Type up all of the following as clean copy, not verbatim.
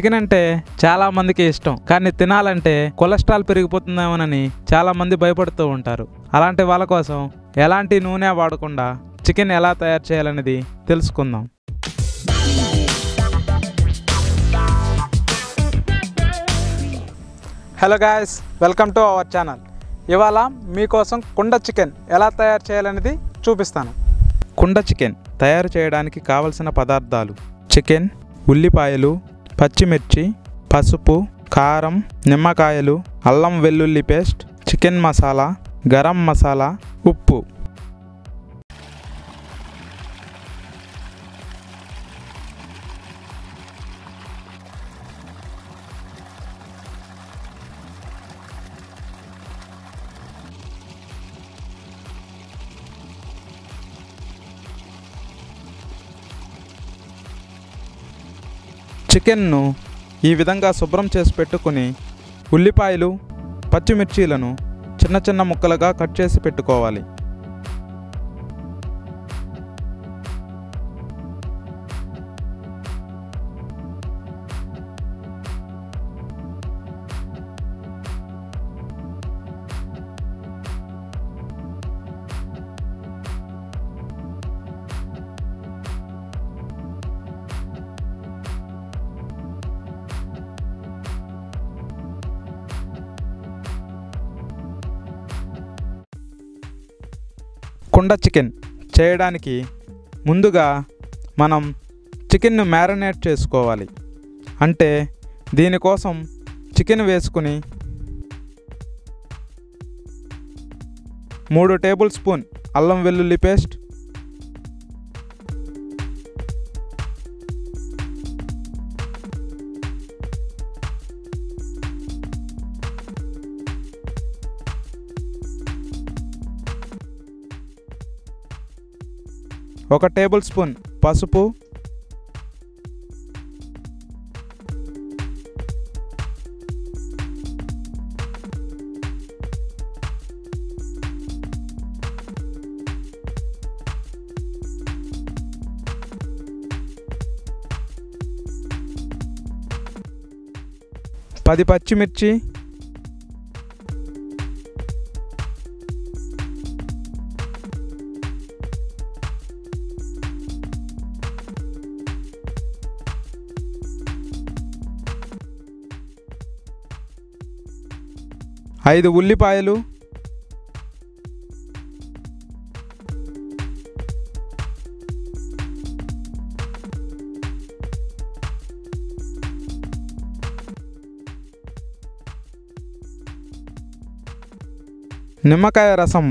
Chicken అంటే చాలా మందికి ఇష్టం, కానీ తినాలంటే కొలెస్ట్రాల్ పెరిగిపోతుందేమోనని చాలా మంది భయపడుతూ ఉంటారు. అలాంటి వాళ్ళ కోసం ఎలాంటి నూనె వాడకుండా చికెన్ ఎలా తయారు చేయాలనేది తెలుసుకుందాం. Hello guys, welcome to our channel. ఇవాళ మీకోసం కుండ చికెన్ ఎలా తయారు చేయాలనేది చూపిస్తాను. కుండ చికెన్ తయారు చేయడానికి కావలసిన పదార్థాలు: చికెన్, ఉల్లిపాయలు, పచ్చిమిర్చి, పసుపు, కారం, నిమ్మకాయలు, అల్లం వెల్లుల్లి పేస్ట్, చికెన్ మసాలా, గరం మసాలా, ఉప్పు. చికెన్ను ఈ విధంగా శుభ్రం చేసి పెట్టుకుని ఉల్లిపాయలు, పచ్చిమిర్చీలను చిన్న చిన్న ముక్కలుగా కట్ చేసి పెట్టుకోవాలి. కుండ చికెన్ చేయడానికి ముందుగా మనం చికెన్ను మ్యారినేట్ చేసుకోవాలి. అంటే దీనికోసం చికెన్ వేసుకుని 3 టేబుల్ స్పూన్ అల్లం వెల్లుల్లి పేస్ట్, 1 టేబుల్ స్పూన్ పసుపు, 10 పచ్చిమిర్చి, 5 ఉల్లిపాయలు, 1 నిమ్మకాయ రసం,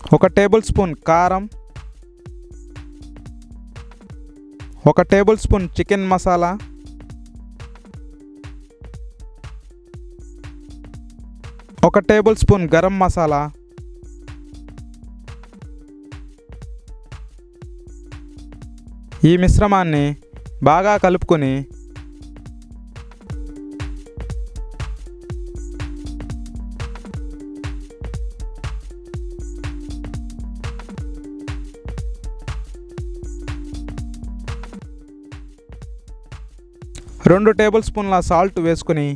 1 టేబుల్ స్పూన్ కారం, 1 table spoon chicken masala, 1 table spoon garam masala, ఈ మిశ్రమాన్ని బాగా కలుపుకొని రెండు టేబుల్ స్పూన్ల సాల్ట్ వేసుకుని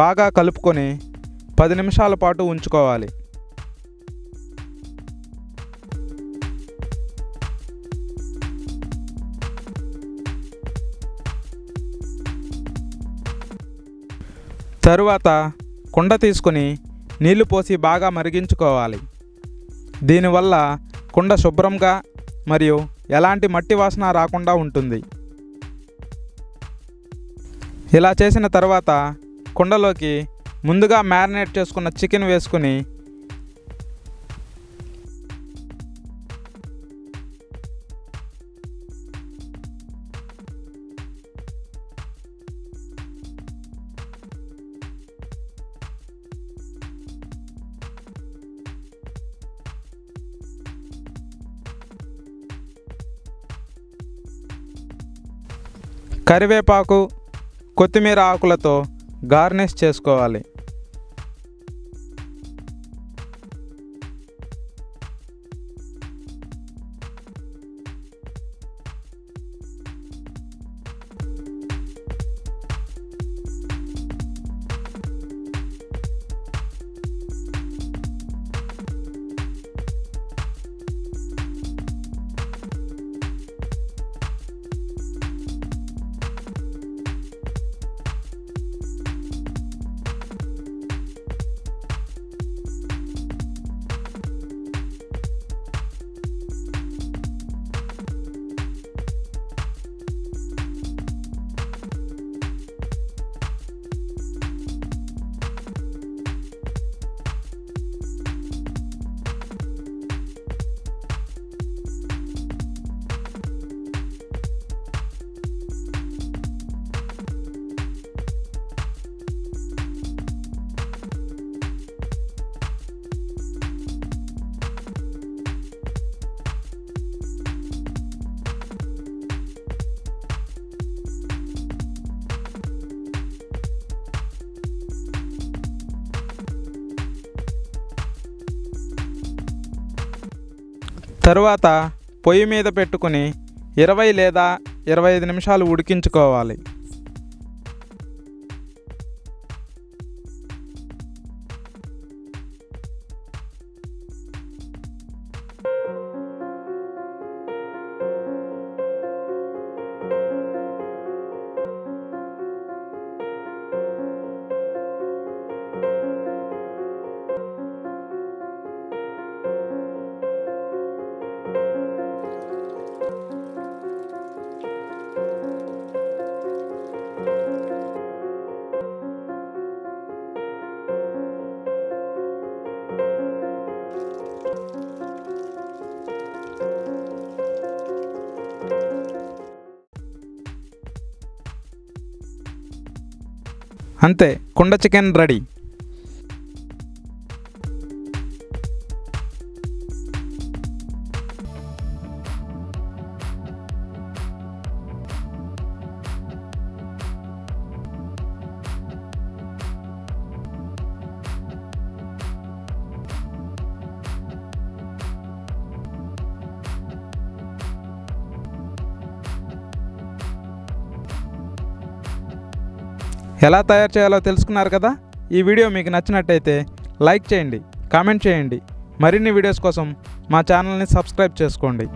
బాగా కలుపుకొని 10 నిమిషాల పాటు ఉంచుకోవాలి. తరువాత కుండ తీసుకొని నీళ్లు పోసి బాగా మరిగించుకోవాలి. దీనివల్ల కుండ శుభ్రంగా మరియు ఎలాంటి మట్టి వాసన రాకుండా ఉంటుంది. ఇలా చేసిన తర్వాత కుండలోకి ముందుగా మ్యారినేట్ చేసుకున్న చికెన్ వేసుకుని కరివేపాకు, కొత్తిమీర ఆకులతో గార్నిష్ చేసుకోవాలి. తరువాత పొయ్యి మీద పెట్టుకుని 20 లేదా 25 నిమిషాలు ఉడికించుకోవాలి. అంతే, కుండ చికెన్ రెడీ. ఎలా తయారు చేయాలో తెలుసుకున్నారు కదా. ఈ వీడియో మీకు నచ్చినట్టయితే లైక్ చేయండి, కామెంట్ చేయండి. మరిన్ని వీడియోస్ కోసం మా ఛానల్ని సబ్స్క్రైబ్ చేసుకోండి.